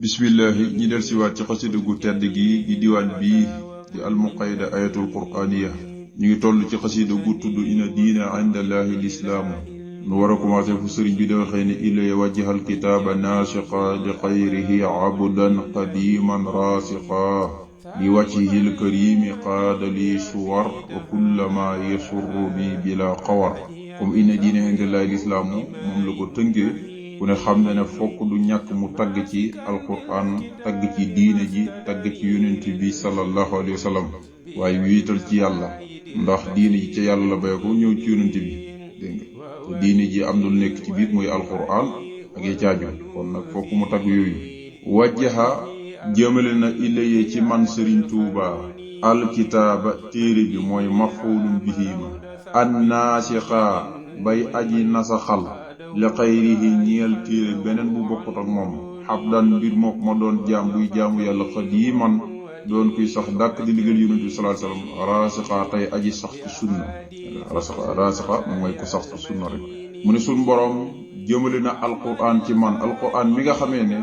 bismillahi ñi del siwaat ci xasida gu tedd gi di diwaan bii di almuqayda ayatul qur'aniya ñu ngi toll ci xasida gu tudd ina diina indallahi lislaamu nu war a commencé fu sëriñ bi da waxee ne ilay wajjahal kitaaba naasiqa li xayrihi abdan qadiman raasiqa li wajhihil karimi qaada li suwar wa kullama yasurru bi bila xawar comme ina diina indallahi lislaamu moom la ko tënkee ku ne xam na ne fokk du ñàkk mu tagg ci alquran tagg ci diine ji tagg ci yonent bi sallallahu alayhi wa sallam waaye wiital ci yàlla ndax diine ji ca yàlla la bay ko ñëw ci yonent bi dégg nga te diine ji am na lu nekk ci biir mooy alquran ak yi caaju kon nag fokk mu tagg yooyu wajjaha jëmale na ilayee ci man Sëriñ Tuuba alkitaaba téere bi mooy maf'ulun bihi ma annaasixa bay aji nasaxal li xayrihi ñeel téere beneen bu bokkut ak moom xabdan mbir mook ma doon jaam buy jaamu yàlla xadiiman doon kuy sax dàkk di liggéey yonent bi sallallahu alayhi wasallam raasixa tey aji sax ci sunna raasixa mooy ko sax ci sunna rek mu ne suñ boroom jëmale na alquran ci man alquran mi nga xamee ne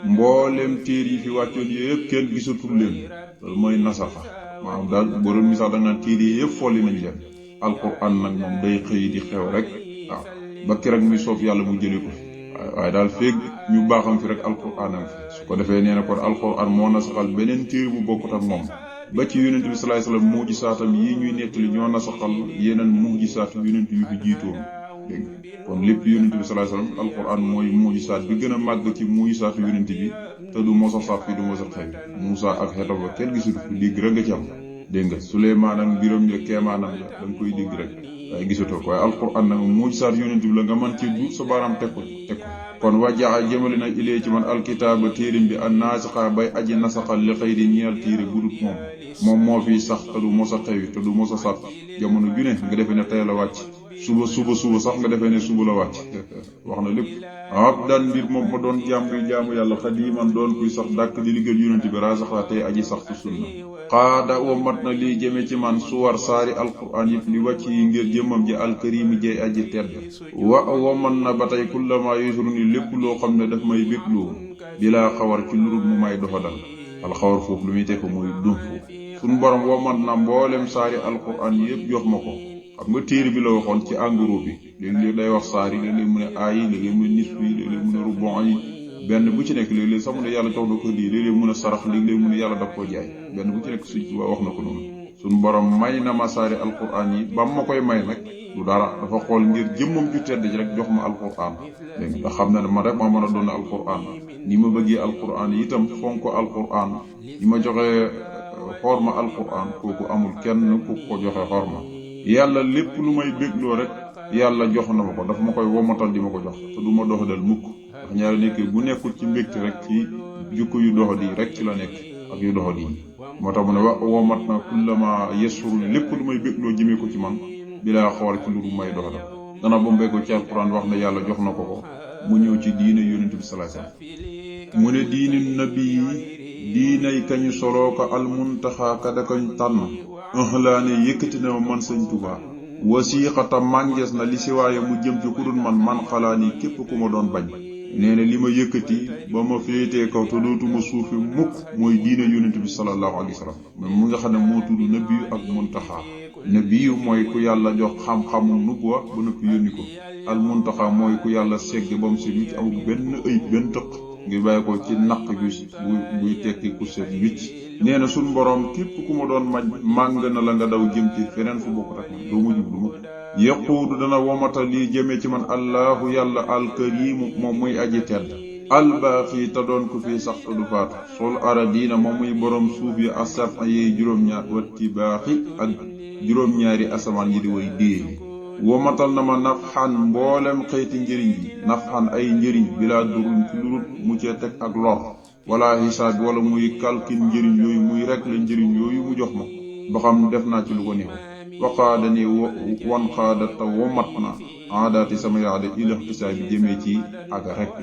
mbooleem téere yi fi wàccoon yëpp kenn gisatul leen loolu mooy nasaxa maanaam daal boroom misaal da nga naan téere yi yëpp folli nañ leen alquran nag moom day xëy di xew rek waaw ba ki rek muy soob yàlla mu jëlee ko fi waaye daal feeg ñu baaxam fi rek alquran am fi su ko defee nee na kon alquran moo nasaxal beneen téere bu bokkut ak moom ba ci yonent bi sallallahu alayhi wasallam mujisaatam yi ñuy nettali ñoo nasaxal yeneen mujisaatu yonent yu fi jiitoon dégg kon lépp yonent bi sallallahu alayhi wasallam alquran mooy mujisaat bi gën a màgg ci mujisaatu yonent bi te du mos a sàpp du mos a xew Muusa ak xeetam ba kenn gisul ko dégg rek nga ci am dégg nga Suleymaan ak mbiram ya keemaanam la da nga koy dégg rek waaye gisatoo ko waaye alquran nag mujisaat yonent bi la nga mën ci duut sa baaraam teg ko kon wajjaxa jëmale na ilee ci man alkitaaba téerim bi an naasixa bay aji nasaxal li xëy di ñeel téere bu dut moom moo fiy sax te du mos a xewi te du mos a sàpp jamono ju ne nga defee ne tey la wàcc suba sax nga defee ne suba la wàcc wax na lépp abdan mbir moom ma doon jaam buy jaamu yàlla xadiiman doon kuy sax dàkk di liggéey yonent bi rasaxa tey aji sax ci sunna xaada wa mat na lii jëme ci man suwar saari alquran yëpp li wàcc yi ngir jëmmam ji alkarimi jey aji tedd wa man na ba tey kullama yusru ni lépp loo xam ne daf may bégloo bilaa xawar ci lurut mu may doxa dal alxawar foofu lu muy teg ko muy dum suñ borom wa man na mboolem saari alquran yëpp jox ma ko xam nga téere bi la waxoon ci engrais bi léeg-léeg day wax saar yi léeg-léeg mu ne aay yi léeg-léeg mu ne nisf yi léeg-léeg mu ne rubon yi benn bu ci nekk léeg-léeg sax mu ne yàlla jox na ko lii léeg-léeg mu ne sarax léeg-léeg mu ne yàlla daf koo jaay benn bu ci nekk suñ Tuubaa wax na ko noonu suñ borom may na ma saari alquran yi ba ma koy may nag du dara dafa xool ngir jëmmam ju tedd ji rek jox ma alquran dégg nga xam na ne ma rek ma mën a doon alquran ni ma bëggee alquran yi itam fonk ko alquran ni ma joxe xorma alquran kooku amul kenn ku ko joxe xorma yàlla lépp lu may bégloo rek yàlla jox na ma ko dafa ma koy womatal di ma ko jox te du ma dox dal mukk ndax ñaari nekk bu nekkul ci mbégte rek ci jukko yu dox di rek ci la nekk ak yu dox di moo tax mu ne womat na kullama yesuru ne lépp lu may bégloo jëmee ko ci man bilaa xool ci lu may dox dal dana ba mbéy ko ci alquran wax ne yàlla jox na ko ko mu ñëw ci diine yonent bi sallallahu alayhi wasallam mu ne diine nabi diinay kañu soloo ko almuntaxa kada kañ tànn ëxlaane yëkkati na man Sëñ Tuubaa wasiixata màngees na li si waaye mu jëm ci ku dul man xalaani képp ku ma doon bañ nee na li ma yëkkati ba ma féetee kaw te dootuma suufi mukk mooy diine yonent bi sallallahu alayhi wa sallam mu nga xam ne moo tudd nabiyu ak muntaxa nabiyu mooy ku yàlla jox xam-xamu nubuwa ba noppi yónni ko al muntaxa mooy ku yàlla segg ba mu si wicc amul benn ëyib benn tëq ngi bàyyi ko ci naq bi buy tekki ku set wicc nee na suñ boroom képp ku ma doon màng na la nga daw jëm ci feneen fu bokkut ak man doo ma jublu mukk yaquudu dana womata lii jëmee ci man allahu yàlla alkarimu moom muy aji tedd albaaxi te doon ku fii sax te du faatu sol aradiina moom muy boroom suuf yi asab yey juróom-ñaar watti baaxi ak juróom-ñaari asamaan yi di way déey womatal na ma nafxan mboolem xëyti njëriñ yi nafxan ay njëriñ bilaa durul ci lurut mu cee teg ak lor wala xisaab wala muy kalkin njëriñ yooyu muy rek la njëriñ yooyu mu jox ma ba xam def naa ci lu ko neexu waxaada ni wan xaada te womat na aadaati sama yaada ilax xisaab bi jëmee ci ak rek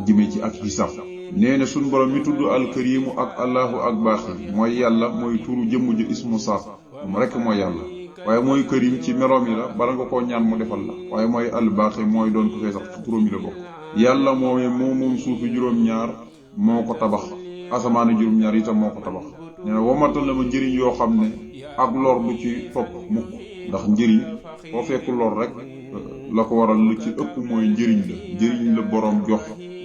jëmee ci ak xisaab nee na suñ borom mi tudd alkarimu ak allahu ak baaxi mooy yàlla mooy turu jëmm ju ismu saaf moom rek mooy yàlla waaye mooy karim ci meloom yi la bala nga koo ñaan mu defal la waaye mooy albaaxi mooy doon ko fee sax ci turam yi la bokk yàlla moom suufi juróom-ñaar moo ko tabax asamaani juróom-ñaar itam moo ko tabax nee na womatal na ma njëriñ yoo xam ne ak lor du ci topp mukk ndax njëriñ foo fekk lor rek la ko waral lu ci ëpp mooy njëriñ la boroom jox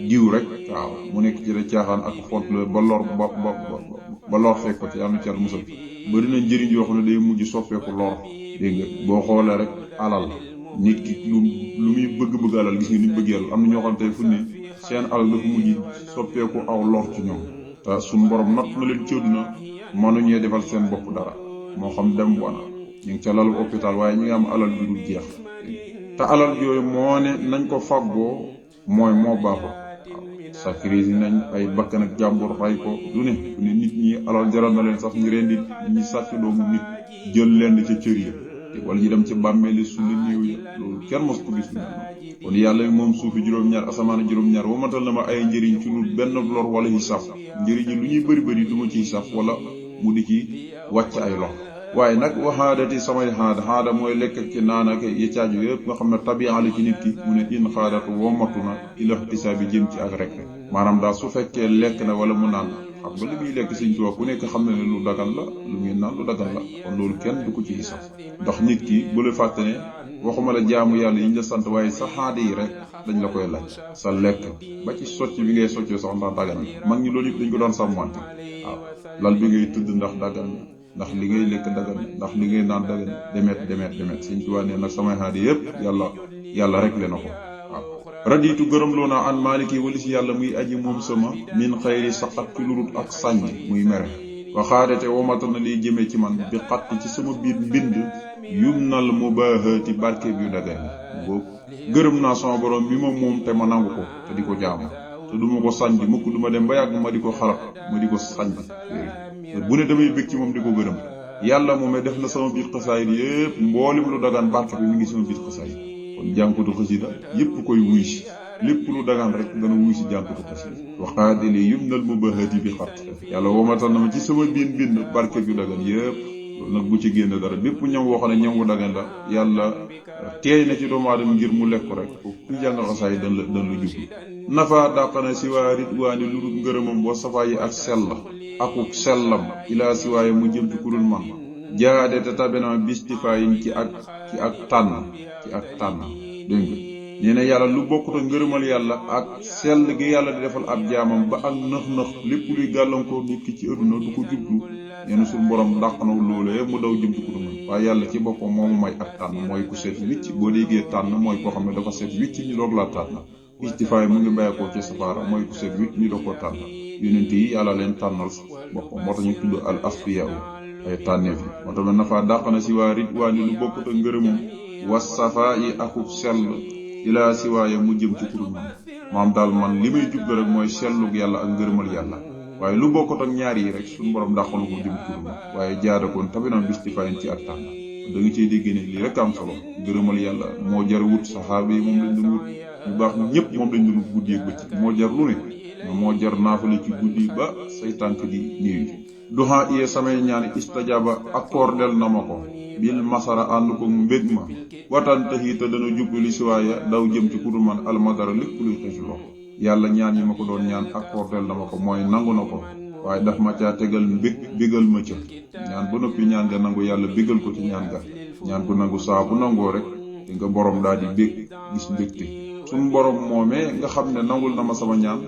diw rek waaw mu nekk ci la caaxaan ak font la ba lor fekk ko ci yàlla ci musal bari na njëriñ yoo xam ne day mujj soppeeku lor dégg nga boo xoolee rek alal nit ki lu muy bëgg alal gis nga ni bëgg yàlla am na ñoo xam tey fu ne seen alal dafa mujj soppeeku aw lor ci ñoom te suñu borom natt na leen ci àdduna mënuñee defal seen bopp dara moo xam dem wana ñu ngi ca lalu hôpital waaye ñu ngi am alal bi dul jeex te alal yooyu moo ne nañ ko faggoo moo baaxul sacrifice nañ ay bakkan ak jàmbur ray ko du ne nit ñi alal jaral na leen sax ñu rendi ñi sàcc doomu nit jël leen ci cër yi wala ñu dem ci bàmmeeli suñu néew yi loolu kenn mos ko gis kon yàlla moom suufi juróom-ñaar asamaan juróom-ñaar womatal na ma ay njëriñ ci lu benn lor wala hisaab njëriñ lu ñuy bëri du ma ci hisaab wala mu di ci wàcc ay lor waaye nag waxaadati samay xaada mooy lekk ci naan ak yi caaju yëpp nga xam ne tabi'a la ci nit ki mu ne in xaadatu womatu na ila ihtisaabi jëm ci ak rek maanaam daal su fekkee lekk na wala mu naan xam nga li muy lekk Sëñ Tuubaa ku nekk xam na ne lu dagan la lu muy naan lu dagan la kon loolu kenn du ko ci hisaab ndax nit ki bu la fàtte ne waxuma la jaamu yàlla yi ñu la sant waaye sa xaada yi rek dañ la koy laaj sa lekk ba ci socc bi ngay soccoo sax ndax dagan mag ñi loolu yëpp dañ ko doon sàmmante waaw lal bi ngay tëdd ndax dagan ndax li ngay lekk dagan ndax li ngay naan dagan demet Sëñ Tuubaa ne nag samay xaada yëpp yàlla rek le na ko waaw raditu gërëm loo naa an maaliki wali si yàlla muy aji moom sama min xayri saqat ci lurut ak sànni muy mere waxaadate womatal na liy jëmee ci man bi xatti ci sama biir mbind yumnal mubaahati barke bi yu dagan boobu gërëm naa sama borom bi ma moom te ma nangu ko te di ko jaamu te duma ko sànj mukk duma dem ba yàgg ma di ko xalaat ma di ko sànj bu ne damay bëgg ci moom di ko gërëm yàlla moom def na sama biir xasaayid yépp mboolim lu dagan barke bi mi ngi sama biir xasaayid kon jànkutu xasida yépp koy wuy si lépp lu dagan rek dana wuy si jànkutu xasida waxaadili yumnal mubaahati bi xat yàlla womatal na ma ci sama biir mbind barke bi dagan yépp loolu nag bu ci génn dara bépp ñam woo xam ne ñam wu dagan la yàlla teey na ci doomu aadama ngir mu lekk ko rek ku jàng xasaay dan la jublu nafa dàqana si waa ritwaani lu dul ngërëmam boo safaa yi ak sell akuk sellam ilaa si waaye mu jëm ci kurul man jaade te tabena bistifaayin ci ak tànn dégg nga nee na yàlla lu bokkut ak ngërëmal yàlla ak sell gi yàlla di defal ab jaamam ba ak nëx lépp luy gàllankoor nit ki ci àdduna du ko jublu nee na suñu borom dàq na loolee mu daw jëm ci kurul man waaye yàlla ci boppam moomu may ak tànn mooy ku seet wicc boo déggee tànn mooy koo xam ne dafa seet wicc ñu doog laa tànn istifaay mu ngi bàyyeekoo ci safaara mooy ku seet wicc ñu doog koo tànn yonent yi yàlla leen tànnal boppam moo tax ñu tudd al asfiyaa ay tànneef yi moo tax na nafa dàq na si waa ritwaani lu bokkut ak ngërëmam was safaa yi akub sell ilaa si waaye mu jëm ci kurul man maam daal man li may jublu rek mooy sellug yàlla ak ngërëmal yàlla waaye lu bokkut ak ñaar yi rek suñu borom dàqalu ko jëm ci kurul man waaye jaadakoon tabinam bistifaayin ci ak tànn da nga ciy dégg ne lii rek am solo ngërëmal yàlla moo jar wut saxaaba yi moom lañ doon wut ñu baax ñëpp moom lañ doon wut guddi ak bëccëg moo jar lu ne moo jar naafale ci guddi ba say tànk di néew yi duxaa iye samay ñaan istajaba accordel na ma ko bil masara ànd ko mbég ma watan taxi te dana jublu li siwaaya daw jëm ci kurul man almadara lépp luy xeetu loxo yàlla ñaan yi ma ko doon ñaan accordel na ma ko mooy nangu na ko waaye daf ma caa tegal bégal ma ca ñaan ba noppi ñaan nga nangu yàlla bégal ko ci ñaan ko nangu saa bu nangoo rek di nga borom daal di bég gis mbégte suñ borom moomee nga xam ne nangul na ma sama ñaan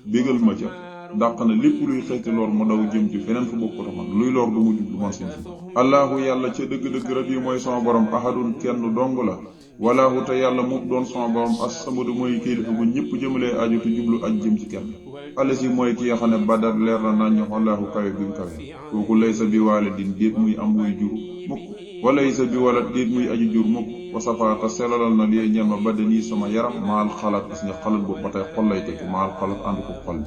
bégal ma ca dàq na lépp luy xeeti lor mu daw jëm ci feneen fu bokkut man luy lor du mu jublu man seen allahu yàlla ca dëgg-dëgg rab yi mooy sama borom ahadun kenn dong la walaahu te yàlla mu doon sama borom as-samadu mooy kilifa bu ñëpp jëmalee aju te jublu aj jëm ci kenn alasi mooy ki nga xam ne badar leer na nañ ñu walaahu kawe bi mu kawe kooku laysa bi waalidin déet muy am wuy jur mukk walaysa bi walad déet muy aju jur mukk wasafaata selalal na liy ñel ma badani sama yaram maal xalaat gis nga xalaat boobu ba tey xol lay teg maal xalaat ànd ko xol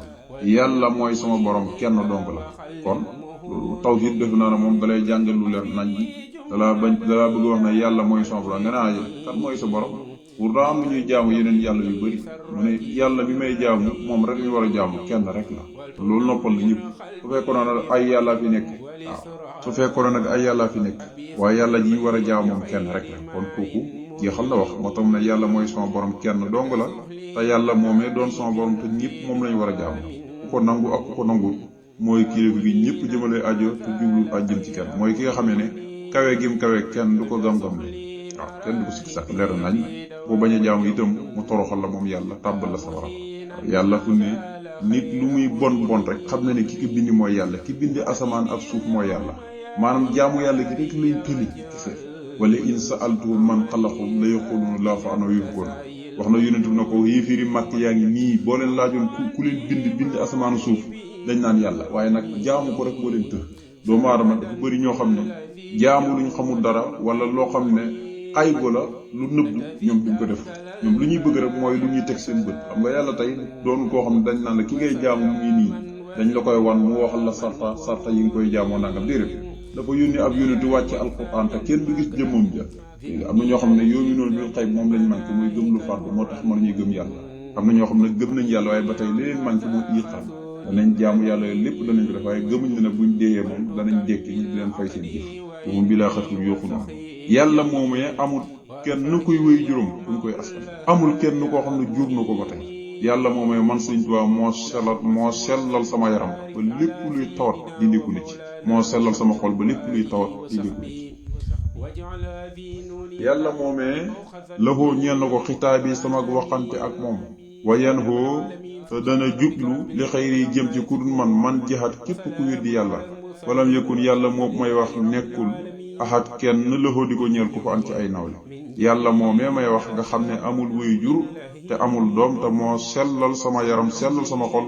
yàlla mooy sama borom kenn dong la kon loolu tawhid def naa ne moom dalay jàngal lu leer nañ dalaa bëgg wax ne yàlla mooy sama borom nga naa kan mooy sa borom pourtant am na ñuy jaamu yeneen yàlla yu bëri mu ne yàlla bi may jaamu moom rek ñu war a jaamu kenn rek la loolu noppal na ñëpp su fekkoon nag ay yàllaa fi nekk waaw su fekkoon nag ay yàllaa fi nekk waaye yàlla ji war a jaamu moom kenn rek la kon kooku jeexal na wax moo tax ne yàlla mooy sama borom kenn dong la te yàlla moomee doon sama borom te ñëpp moom lañu war a jaamu ko nangu ak ku ko nangul mooy kilifa gi ñëpp jëmale ajo te jublu ajjëm ci kenn mooy ki nga xamee ne kawe gim kawe kenn du ko gam-gam waaw kenn du ko sikki sàkk leer nañ boo bañ a jaamu itam mu toroxal la moom yàlla tàbbal la sawara yàlla fu ne nit lu muy bon rek xam na ne ki ko bindi mooy yàlla ki bindi asamaan ak suuf mooy yàlla maanaam jaamu yàlla gi rek lañ tëli kese wala in sa'altuhum man xalaqahum la yaquluna laa fa ana yufkoon wax na yonent bi na ko yéefiri màkk yaa ngi nii boo leen laajoon ku leen bind asamaanu suuf dañ naan yàlla waaye nag jaamu ko rek moo leen të doomu aadama dafa bëri ñoo xam ne jaamu luñ xamul dara wala loo xam ne aybu la lu nëbbu ñoom duñ ko def ñoom lu ñuy bëgg rek mooy lu ñuy teg seen bët xam nga yàlla tey doon koo xam ne dañ naan la ki ngay jaamu mu ngi nii dañ la koy wan mu waxal la sarta yi nga koy jaamoo nangam déedéet dafa yónni ab yónni wàcc alquran te kenn du gis jëmmam ja am na ñoo xam ne yooyu noonu bil xayb moom lañ manqué muy gëm lu fàddu moo tax mën ñuy gëm yàlla am na ñoo xam ne gëm nañ yàlla waaye ba tey li leen manqué moo iqaan danañ jaamu yàlla lépp danañ ko def waaye gëmuñ ne buñ deeyee moom danañ dékki ñu di leen fay seen jëf moom bi laa xatul yokku noonu yàlla moomee amul kenn kuy wéy juróom kuñ koy askan amul kenn koo xam ne jur na ko ba tey yàlla moomee man Sëriñ Tuubaa moo sellal sama yaram ba lépp luy tawat dindiku na ci moo sellal sama xol ba lépp luy tawat dindiku na ci yàlla moomee laxoo ñeel na ko xitaabi sama waxante ak moom wayan hoo te dana jublu li xayri jëm ci ku dul man jihaat képp ku weddi yàlla walam yëkkun yàlla moom may wax nekkul axat kenn laxoo di ko ñeel ku fa am ci ay nawle yàlla moomee may wax nga xam ne amul wuy jur te amul doom te moo sellal sama yaram sellal sama xol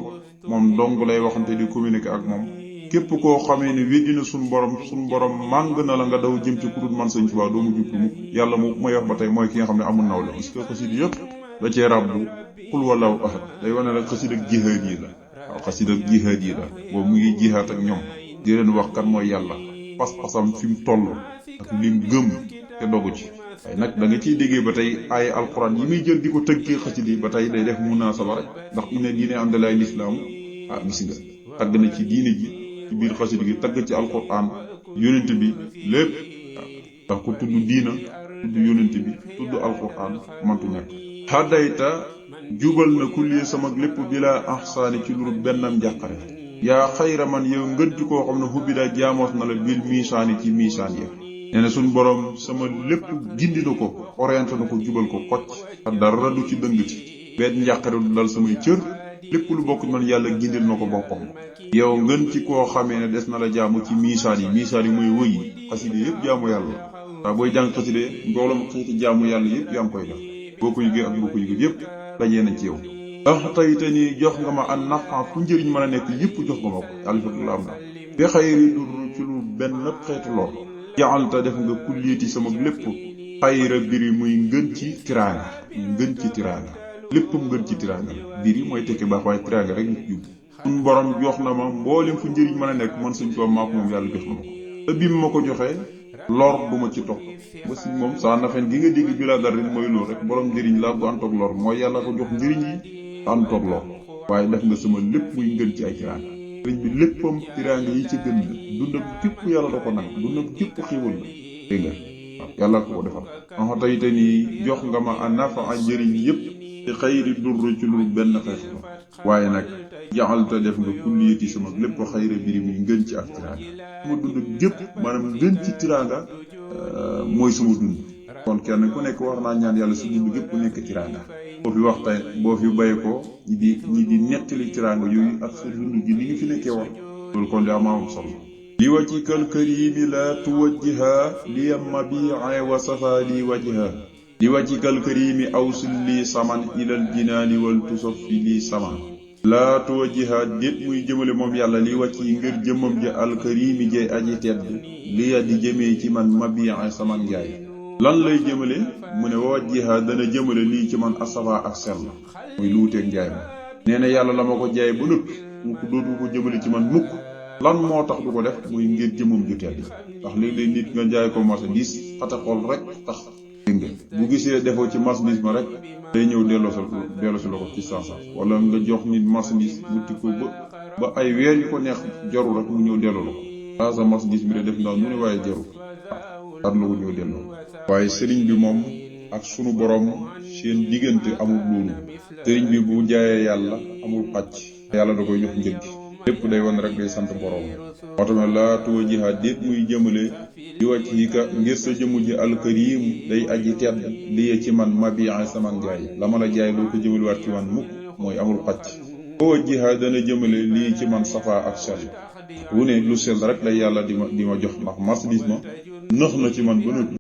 moom dong lay waxante di communiquer ak moom képp koo xamee ne weddi na suñ borom màng na la nga daw jëm ci ku dul man Sëriñ Tuubaa doomu jublu mukk yàlla mu may wax ba tey mooy ki nga xam ne amul nawle parce que xasida yëpp da cee rabbu xul wallahu ahad day wane rek xasida ak jihaad yi la waaw xasida ak jihaad yi la boobu mu ngi jihaad ak ñoom di leen wax kan mooy yàlla pas-pasam fi mu toll ak lim gëm te dogu ci waaye nag da nga ciy déggee ba tey ay alquran yi muy jël di ko tënkee xasida yi ba tey day def munaasaba rek ndax inna diine àndalaay lislaamu gis nga tagg na ci diine ji ci biir xasida gi tagg ci alquran yonent bi lépp ndax ko tudd diina tudd yonent bi tudd alquran mantu ñàkk xaddayta jubal na kulli sama lépp bila ahsaani ci luru bennam njàqare yaa xayra man yow ngën ci koo xam ne hubbi daa jaamoos na la bil miisaani ci miisaan ya nee na suñ borom sama lépp gindi na ko orienté na ko jubal ko kocc te dara du ci dëngati benn njàqare du dal samay cër lépp lu bokk man yàlla gindil na ko boppam yow ngën ci koo xamee ne des na la jaamu ci miisaan yi mooy wëy yi xaside yëpp jaamu yàlla waaw booy jàng xaside mboolam xeeti jaamu yàlla yëpp yaa ngi koy def boo ko yëgee ak boo ko yëgee yëpp dajee nañ ci yow ndax tey te ni jox nga ma an nafa fu njëriñ mën a nekk yëpp jox nga ma ko alhamdulilah am na bi xayri dur ci lu benn xeetu lor jaxalta def nga kulliiti sama lépp xayra biri muy ngën ci tiraanga léppam ngën ci tiraanga biri mooy tekki baax waaye tiraanga rek nit jub suñ borom jox na ma mboolem fu njëriñ mën a nekk man Sëriñ Tuubaa maa ko moom yàlla jox na ma ko te bi ma ko joxee lor du ma ci topp ba si moom saa nafen gi nga dégg bi laa dara mooy loolu rek borom njëriñ laa bu àntoog lor mooy yàlla ko jox njëriñ yi àntoog lor waaye def nga sama lépp muy ngën ci ay tiraanga sëriñ bi léppam tiraanga yi ci gën la dundam képp yàlla da ko nag dundam képp xiiwal la dégg nga waaw yàlla ko defal wax tey te nii jox nga ma a nafa a njëriñ yépp ci xayri durru ci lu benn xeex la waaye nag jaxalta def nga kulliyati sama lépp xayra biri muy ngën ci ak tiraanga sama dund gépp maanaam ngën ci tiraanga mooy sama dund kon kenn ku nekk war naa ñaan yàlla su dund gépp ku nekk tiraanga boo fi wax tey boo fi baye ko ñi di nettali tiraanga yooyu ak sa dund gi ni ngi fi nekkee wax loolu kon di amaam solo li wajhikal karimi la tuwajjiha li yamma bi'a wa safa li wajha li wajhikal karimi awsil li saman ilal jinaani wal tusaffi li saman laa tuwajjiha déet muy jëmale moom yàlla li wàcc yi ngir jëmmam ja alkarimi jay aji tedd li ya di jëmee ci man mabi'a saman njaay lan lay jëmale mu ne wajjiha dana jëmale lii ci man asafa ak sell muy luuteeg njaay ma nee na yàlla la ma ko jaay ba noppi mu ko dootu ko jëmale ci man mukk lan moo tax du ko def muy ngir jëmmam ju tedd ndax léeg-léeg nit nga jaay ko marchandise xate xool rek tax dégg nga bu gisee defoo ci marchandise ma rek day ñëw delloosi la ko ci sansa wala nga jox nit marchandise wuti ko ba ay weer yu ko neex jarul rek mu ñëw delloo la ko sa marchandise bi de def ndaw mu ne waaye jarul at la ko ñëw delloo waaye sëriñ bi moom ak sunu borom seen diggante amul loolu sëriñ bi bu jaayee yàlla amul pàcc yàlla da koy jox njëg gi lépp day wan rek day sant borom moo tamit laa tuwajjiha déet muy jëmale di wàcc yi ka ngir sa jëmu ji alkarim day aji tedd lii ci man mabian sama jaay la ma la jaay doo ko jëmale waat ci man mukk mooy amul xacc tuwajjiha dana jëmale lii ci man safa ak sell wu ne lu sell rek lay yàlla di ma jox ndax marchandise ma nëx na ci man ba noppi